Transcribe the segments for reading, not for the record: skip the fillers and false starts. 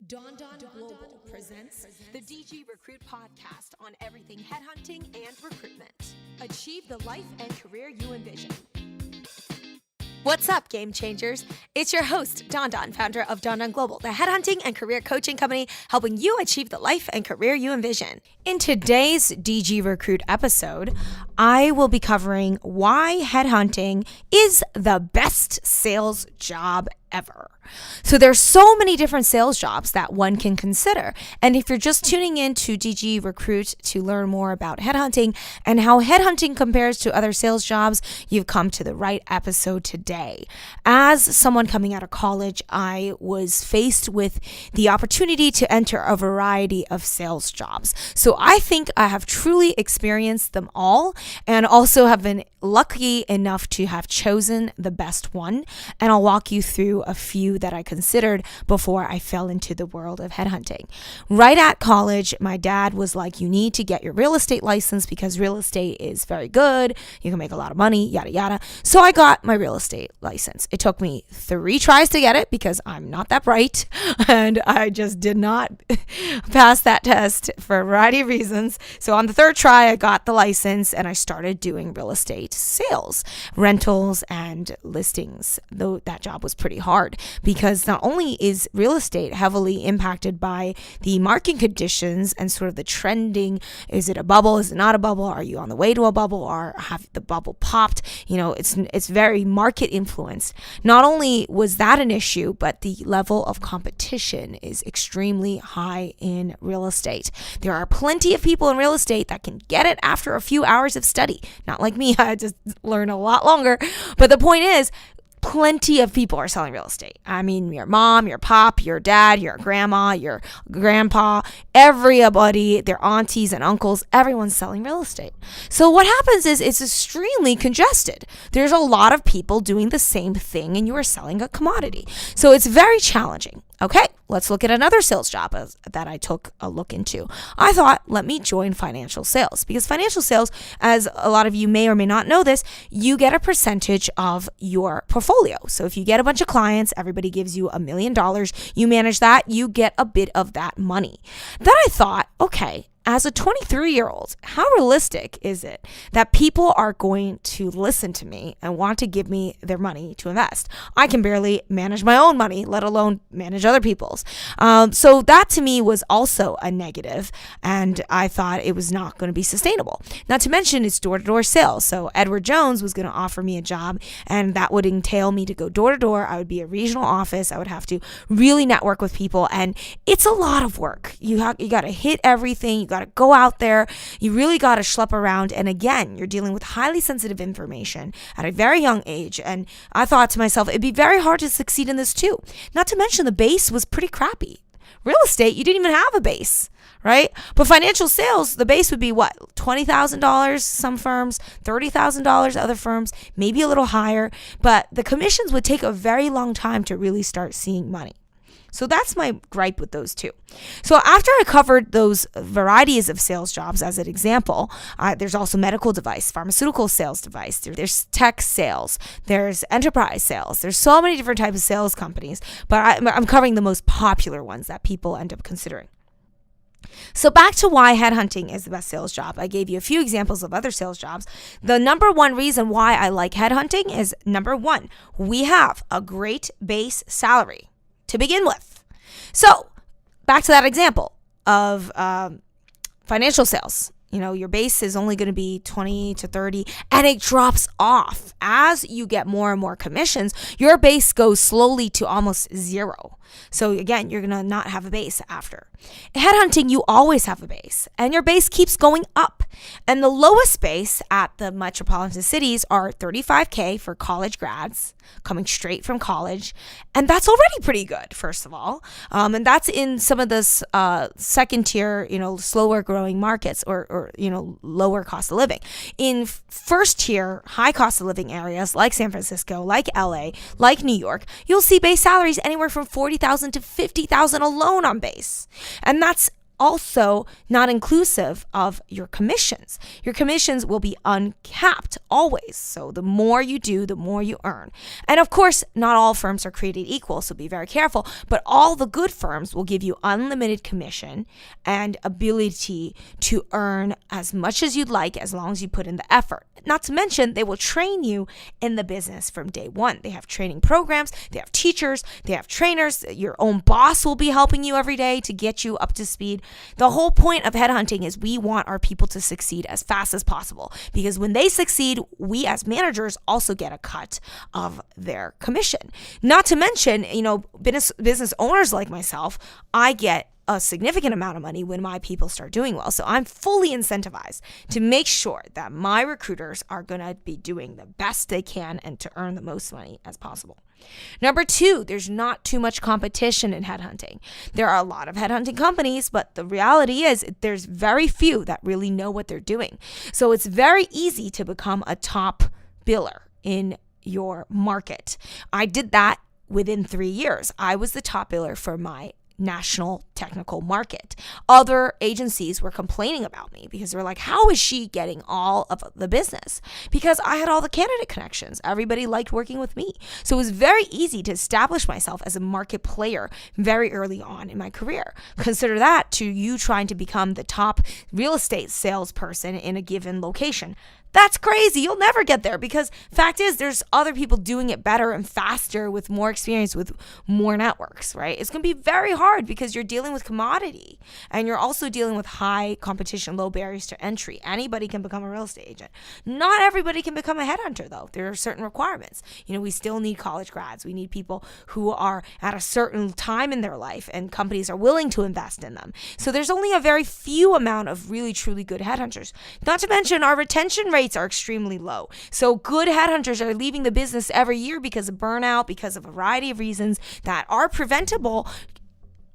Don Global presents the DG Recruit podcast on everything headhunting and recruitment. Achieve the life and career you envision. What's up, game changers? It's your host, Don, founder of Don Global, the headhunting and career coaching company helping you achieve the life and career you envision. In today's DG Recruit episode, I will be covering why headhunting is the best sales job ever. So there's so many different sales jobs that one can consider. And if you're just tuning in to DG Recruit to learn more about headhunting and how headhunting compares to other sales jobs, you've come to the right episode today. As someone coming out of college, I was faced with the opportunity to enter a variety of sales jobs. So I think I have truly experienced them all and also have been lucky enough to have chosen the best one. And I'll walk you through a few that I considered before I fell into the world of headhunting. Right at college, my dad was like, you need to get your real estate license because real estate is very good. You can make a lot of money, yada, yada. So I got my real estate license. It took me 3 tries to get it because I'm not that bright and I just did not pass that test for a variety of reasons. So on the 3rd try, I got the license and I started doing real estate sales, rentals and listings, though that job was pretty hard because not only is real estate heavily impacted by the market conditions and sort of the trending, is it a bubble, is it not a bubble, are you on the way to a bubble, or have the bubble popped, it's very market influenced. Not only was that an issue, but the level of competition is extremely high in real estate. There are plenty of people in real estate that can get it after a few hours of study. Not like me, I had to learn a lot longer. But the point is, plenty of people are selling real estate. I mean, your mom, your pop, your dad, your grandma, your grandpa, everybody, their aunties and uncles, everyone's selling real estate. So what happens is it's extremely congested. There's a lot of people doing the same thing and you are selling a commodity. So it's very challenging. Okay, let's look at another sales job that I took a look into. I thought, let me join financial sales because financial sales, as a lot of you may or may not know this, you get a percentage of your portfolio. So if you get a bunch of clients, everybody gives you $1 million, you manage that, you get a bit of that money. Then I thought, okay, as a 23-year-old, how realistic is it that people are going to listen to me and want to give me their money to invest? I can barely manage my own money, let alone manage other people's. So that to me was also a negative, and I thought it was not going to be sustainable. Not to mention it's door-to-door sales. So Edward Jones was going to offer me a job, and that would entail me to go door-to-door. I would be a regional office. I would have to really network with people, and it's a lot of work. You got to hit everything. You got to go out there. You really got to schlep around. And again, you're dealing with highly sensitive information at a very young age. And I thought to myself, it'd be very hard to succeed in this too. Not to mention the base was pretty crappy. Real estate, you didn't even have a base, right? But financial sales, the base would be what? $20,000, some firms, $30,000, other firms, maybe a little higher. But the commissions would take a very long time to really start seeing money. So that's my gripe with those two. So after I covered those varieties of sales jobs as an example, there's also medical device, pharmaceutical sales device, there's tech sales, there's enterprise sales. There's so many different types of sales companies, but I'm covering the most popular ones that people end up considering. So back to why headhunting is the best sales job. I gave you a few examples of other sales jobs. The number one reason why I like headhunting is, number one, we have a great base salary to begin with. So back to that example of financial sales. Your base is only going to be 20 to 30 and it drops off. As you get more and more commissions, your base goes slowly to almost zero. So again, you're going to not have a base after. Headhunting, you always have a base and your base keeps going up. And the lowest base at the metropolitan cities are $35,000 for college grads coming straight from college. And that's already pretty good, first of all. And that's in some of the second tier, slower growing markets or lower cost of living. In first tier, high cost of living areas like San Francisco, like LA, like New York, you'll see base salaries anywhere from $40,000 to $50,000 alone on base. And that's also not inclusive of your commissions. Your commissions will be uncapped always. So the more you do, the more you earn. And of course, not all firms are created equal, so be very careful. But all the good firms will give you unlimited commission and ability to earn as much as you'd like as long as you put in the effort. Not to mention, they will train you in the business from day one. They have training programs, they have teachers, they have trainers. Your own boss will be helping you every day to get you up to speed. The whole point of headhunting is we want our people to succeed as fast as possible, because when they succeed, we as managers also get a cut of their commission. Not to mention, business owners like myself, I get a significant amount of money when my people start doing well. So I'm fully incentivized to make sure that my recruiters are going to be doing the best they can and to earn the most money as possible. Number 2, there's not too much competition in headhunting. There are a lot of headhunting companies, but the reality is there's very few that really know what they're doing. So it's very easy to become a top biller in your market. I did that within 3 years. I was the top biller for my national technical market. Other agencies were complaining about me because they were like, how is she getting all of the business? Because I had all the candidate connections. Everybody liked working with me. So it was very easy to establish myself as a market player very early on in my career. Consider that to you trying to become the top real estate salesperson in a given location. That's crazy. You'll never get there, because fact is there's other people doing it better and faster with more experience, with more networks, right? It's going to be very hard because you're dealing with commodity and you're also dealing with high competition, low barriers to entry. Anybody can become a real estate agent. Not everybody can become a headhunter though. There are certain requirements. We still need college grads. We need people who are at a certain time in their life and companies are willing to invest in them. So there's only a very few amount of really, truly good headhunters. Not to mention our retention rates are extremely low. So good headhunters are leaving the business every year because of burnout, because of a variety of reasons that are preventable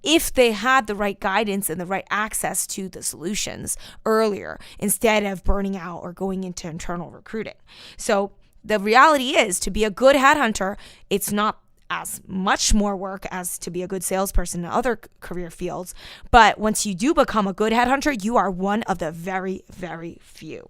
if they had the right guidance and the right access to the solutions earlier, instead of burning out or going into internal recruiting. So the reality is, to be a good headhunter, it's not as much more work as to be a good salesperson in other career fields. But once you do become a good headhunter, you are one of the very, very few.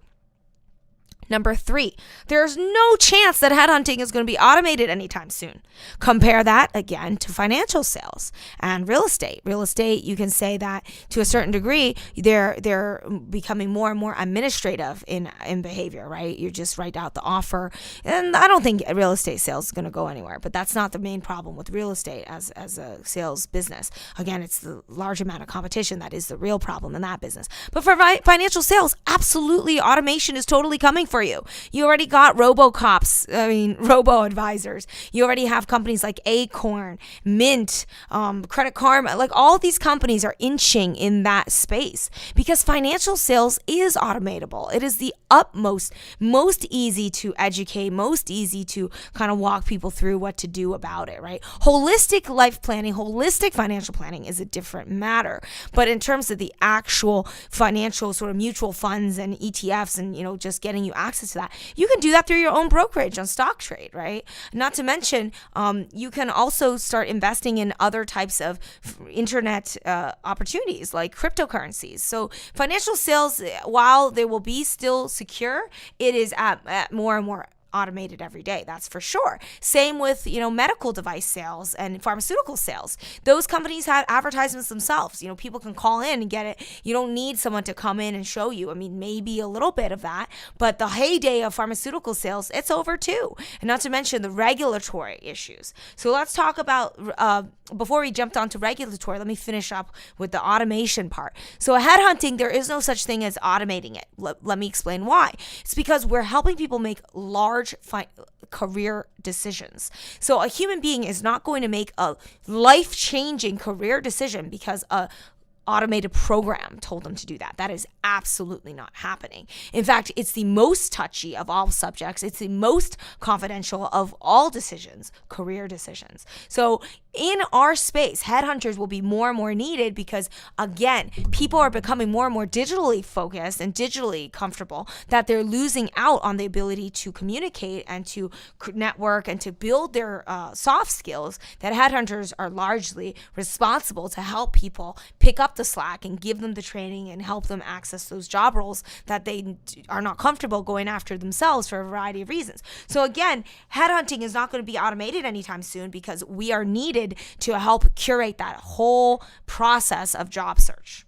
Number 3, there's no chance that headhunting is going to be automated anytime soon. Compare that again to financial sales and real estate. Real estate, you can say that to a certain degree, they're becoming more and more administrative in behavior, right? You just write out the offer. And I don't think real estate sales is going to go anywhere, but that's not the main problem with real estate as a sales business. Again, it's the large amount of competition that is the real problem in that business. But for financial sales, absolutely, automation is totally coming for you. You already got robo-advisors. You already have companies like Acorn, Mint, Credit Karma. Like, all these companies are inching in that space because financial sales is automatable. It is the utmost, most easy to educate, most easy to kind of walk people through what to do about it, right? Holistic life planning, holistic financial planning is a different matter. But in terms of the actual financial sort of mutual funds and ETFs and, just getting you access to that, you can do that through your own brokerage on stock trade, right? Not to mention, you can also start investing in other types of internet opportunities like cryptocurrencies. So financial sales, while they will be still secure, it is at more and more automated every day. That's for sure. Same with, medical device sales and pharmaceutical sales. Those companies have advertisements themselves. People can call in and get it. You don't need someone to come in and show you. I mean, maybe a little bit of that, but the heyday of pharmaceutical sales, it's over too. And not to mention the regulatory issues. So let's talk about, before we jumped onto regulatory, let me finish up with the automation part. So headhunting, there is no such thing as automating it. Let me explain why. It's because we're helping people make large career decisions. So a human being is not going to make a life-changing career decision because a automated program told them to do that. That is absolutely not happening. In fact, it's the most touchy of all subjects. It's the most confidential of all decisions, career decisions. So in our space, headhunters will be more and more needed because, again, people are becoming more and more digitally focused and digitally comfortable that they're losing out on the ability to communicate and to network and to build their soft skills, that headhunters are largely responsible to help people pick up up the slack and give them the training and help them access those job roles that they are not comfortable going after themselves for a variety of reasons. So again, headhunting is not going to be automated anytime soon because we are needed to help curate that whole process of job search.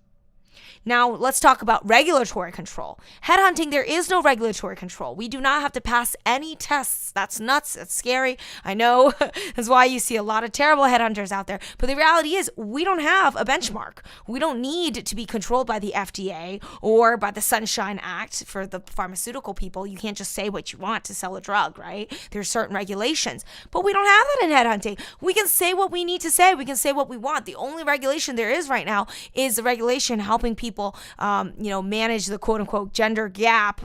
Now, let's talk about regulatory control. Headhunting, there is no regulatory control. We do not have to pass any tests. That's nuts. That's scary. I know. That's why you see a lot of terrible headhunters out there. But the reality is we don't have a benchmark. We don't need to be controlled by the FDA or by the Sunshine Act for the pharmaceutical people. You can't just say what you want to sell a drug, right? There's certain regulations. But we don't have that in headhunting. We can say what we need to say. We can say what we want. The only regulation there is right now is the regulation helping people manage the quote unquote gender gap,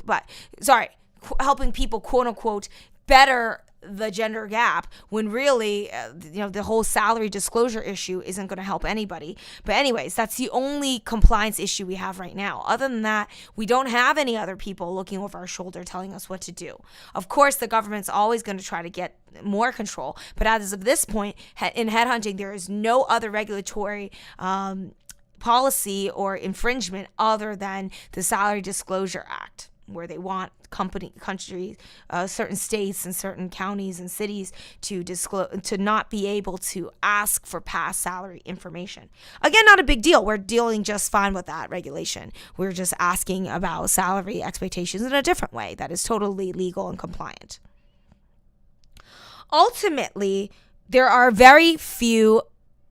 helping people quote unquote better the gender gap when really, the whole salary disclosure issue isn't going to help anybody. But anyways, that's the only compliance issue we have right now. Other than that, we don't have any other people looking over our shoulder telling us what to do. Of course, the government's always going to try to get more control. But as of this point, in headhunting, there is no other regulatory policy or infringement other than the Salary Disclosure Act, where they want countries, certain states and certain counties and cities to disclose, to not be able to ask for past salary information. Again, not a big deal. We're dealing just fine with that regulation. We're just asking about salary expectations in a different way that is totally legal and compliant. Ultimately, there are very few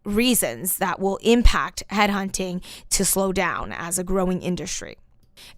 reasons that will impact headhunting to slow down as a growing industry.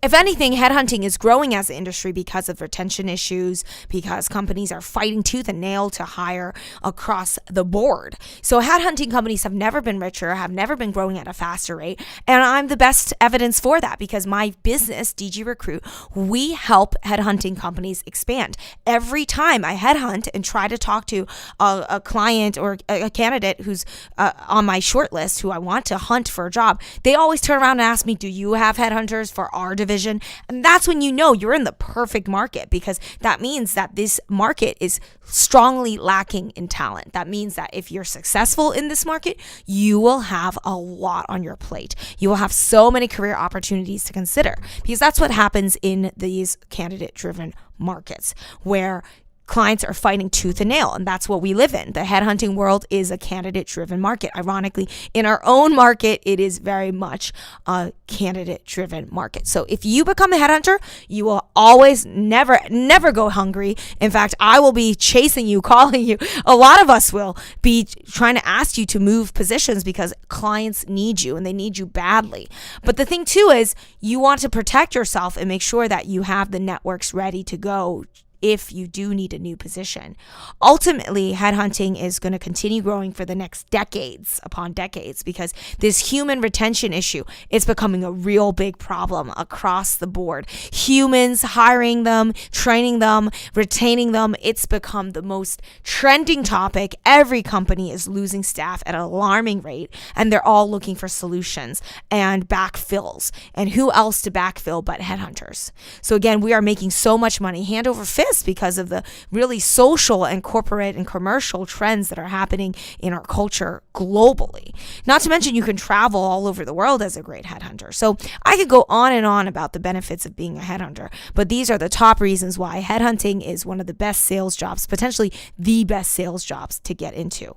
If anything, headhunting is growing as an industry because of retention issues, because companies are fighting tooth and nail to hire across the board. So headhunting companies have never been richer, have never been growing at a faster rate. And I'm the best evidence for that because my business, DG Recruit, we help headhunting companies expand. Every time I headhunt and try to talk to a client or a candidate who's on my short list who I want to hunt for a job, they always turn around and ask me, do you have headhunters for our division? And that's when you know you're in the perfect market, because that means that this market is strongly lacking in talent. That means that if you're successful in this market, you will have a lot on your plate. You will have so many career opportunities to consider, because that's what happens in these candidate-driven markets where clients are fighting tooth and nail, and that's what we live in. The headhunting world is a candidate-driven market. Ironically, in our own market, it is very much a candidate-driven market. So if you become a headhunter, you will always never go hungry. In fact, I will be chasing you, calling you. A lot of us will be trying to ask you to move positions because clients need you and they need you badly. But the thing too is you want to protect yourself and make sure that you have the networks ready to go if you do need a new position. Ultimately, headhunting is going to continue growing for the next decades upon decades, because this human retention issue is becoming a real big problem across the board. Humans, hiring them, training them, retaining them, it's become the most trending topic. Every company is losing staff at an alarming rate, and they're all looking for solutions and backfills. And who else to backfill but headhunters? So again, we are making so much money hand over fist because of the really social and corporate and commercial trends that are happening in our culture globally. Not to mention you can travel all over the world as a great headhunter. So I could go on and on about the benefits of being a headhunter, but these are the top reasons why headhunting is one of the best sales jobs, potentially the best sales jobs to get into.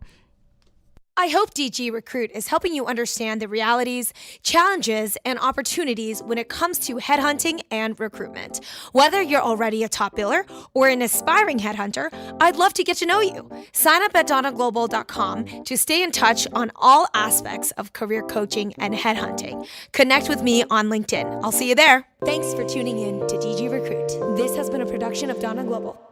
I hope DG Recruit is helping you understand the realities, challenges, and opportunities when it comes to headhunting and recruitment. Whether you're already a top biller or an aspiring headhunter, I'd love to get to know you. Sign up at donnaglobal.com to stay in touch on all aspects of career coaching and headhunting. Connect with me on LinkedIn. I'll see you there. Thanks for tuning in to DG Recruit. This has been a production of Donna Global.